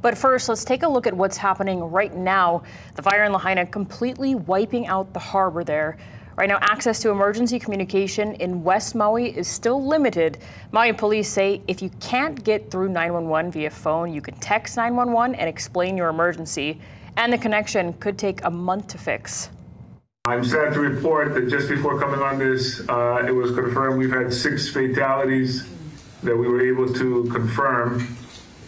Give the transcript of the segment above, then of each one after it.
But first, let's take a look at what's happening right now. The fire in Lahaina completely wiping out the harbor there. Right now, access to emergency communication in West Maui is still limited. Maui police say if you can't get through 911 via phone, you can text 911 and explain your emergency. And the connection could take a month to fix. I'm sad to report that just before coming on this, it was confirmed we've had 6 fatalities that we were able to confirm.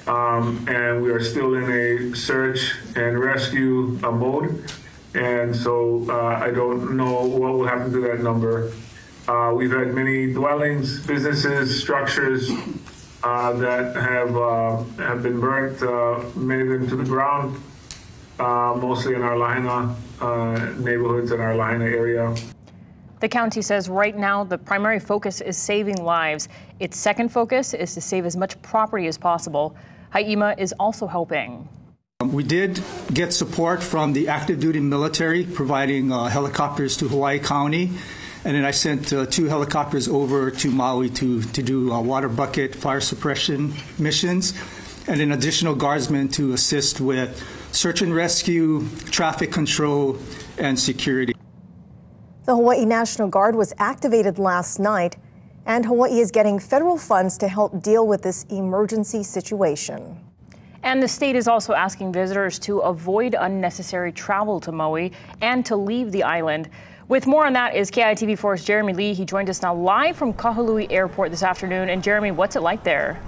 And we are still in a search and rescue mode. And so I don't know what will happen to that number. We've had many dwellings, businesses, structures that have been burnt, many of them to the ground, mostly in our Lahaina neighborhoods in our Lahaina area. The county says right now the primary focus is saving lives. Its second focus is to save as much property as possible. Haima is also helping. We did get support from the active duty military, providing helicopters to Hawaii County. And then I sent 2 helicopters over to Maui to do water bucket fire suppression missions, and then additional guardsmen to assist with search and rescue, traffic control, and security. The Hawaii National Guard was activated last night, and Hawaii is getting federal funds to help deal with this emergency situation. And the state is also asking visitors to avoid unnecessary travel to Maui and to leave the island. With more on that is KITV4's Jeremy Lee. He joined us now live from Kahului Airport this afternoon. And Jeremy, what's it like there?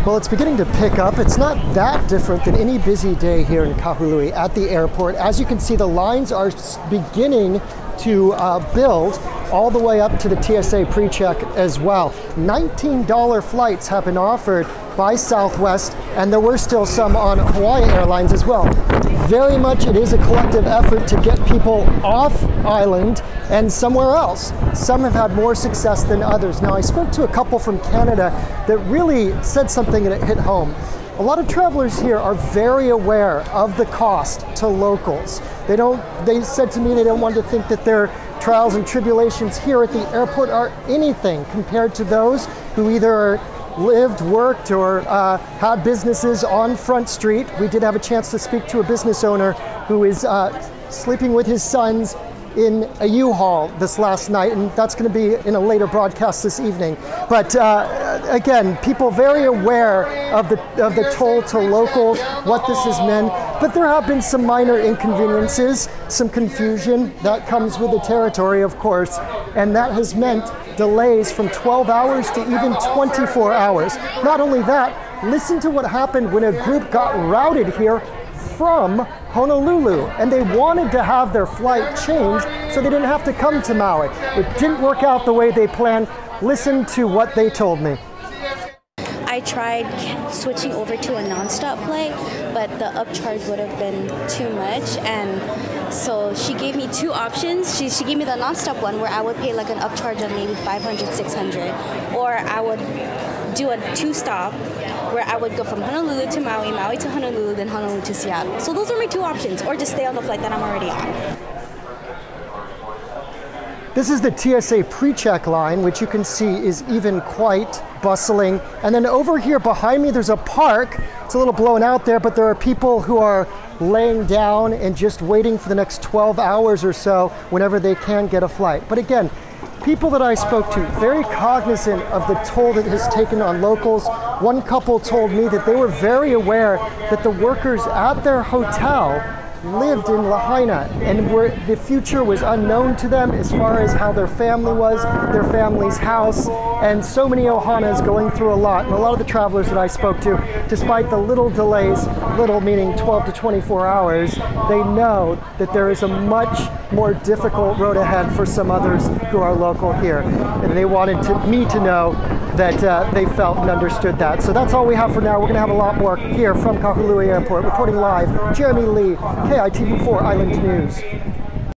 Well, it's beginning to pick up. It's not that different than any busy day here in Kahului at the airport. As you can see, the lines are beginning to build all the way up to the TSA pre-check as well. $19 flights have been offered by Southwest, and there were still some on Hawaii Airlines as well. Very much it is a collective effort to get people off island and somewhere else. Some have had more success than others. Now, I spoke to a couple from Canada that really said something that hit home. A lot of travelers here are very aware of the cost to locals. They said to me they don't want to think that their trials and tribulations here at the airport are anything compared to those who either lived, worked, or had businesses on Front Street. We did have a chance to speak to a business owner who is sleeping with his sons in a U-Haul this last night, and that's going to be in a later broadcast this evening. But again, people very aware of the toll to locals, what this has meant. But there have been some minor inconveniences, some confusion that comes with the territory, of course, and that has meant delays from 12 hours to even 24 hours. Not only that, listen to what happened when a group got routed here from Honolulu, and they wanted to have their flight changed so they didn't have to come to Maui. It didn't work out the way they planned. Listen to what they told me. I tried switching over to a nonstop flight, but the upcharge would have been too much, and so she gave me 2 options. She gave me the nonstop one where I would pay like an upcharge of maybe $500, $600, or I would do a 2-stop where I would go from Honolulu to Maui, Maui to Honolulu, then Honolulu to Seattle. So those are my 2 options, or just stay on the flight that I'm already on. This is the TSA pre-check line, which you can see is even quite bustling. And then over here behind me, there's a park. It's a little blown out there, but there are people who are laying down and just waiting for the next 12 hours or so whenever they can get a flight. But again, people that I spoke to, very cognizant of the toll that has taken on locals. One couple told me that they were very aware that the workers at their hotel lived in Lahaina, and the future was unknown to them as far as how their family was, their family's house, and so many Ohanas going through a lot. And a lot of the travelers that I spoke to, despite the little delays, little meaning 12 to 24 hours, they know that there is a much more difficult road ahead for some others who are local here. And they wanted me to know that they felt and understood that. So that's all we have for now. We're going to have a lot more here from Kahului Airport. Reporting live, Jeremy Lee, KITV4 Island News.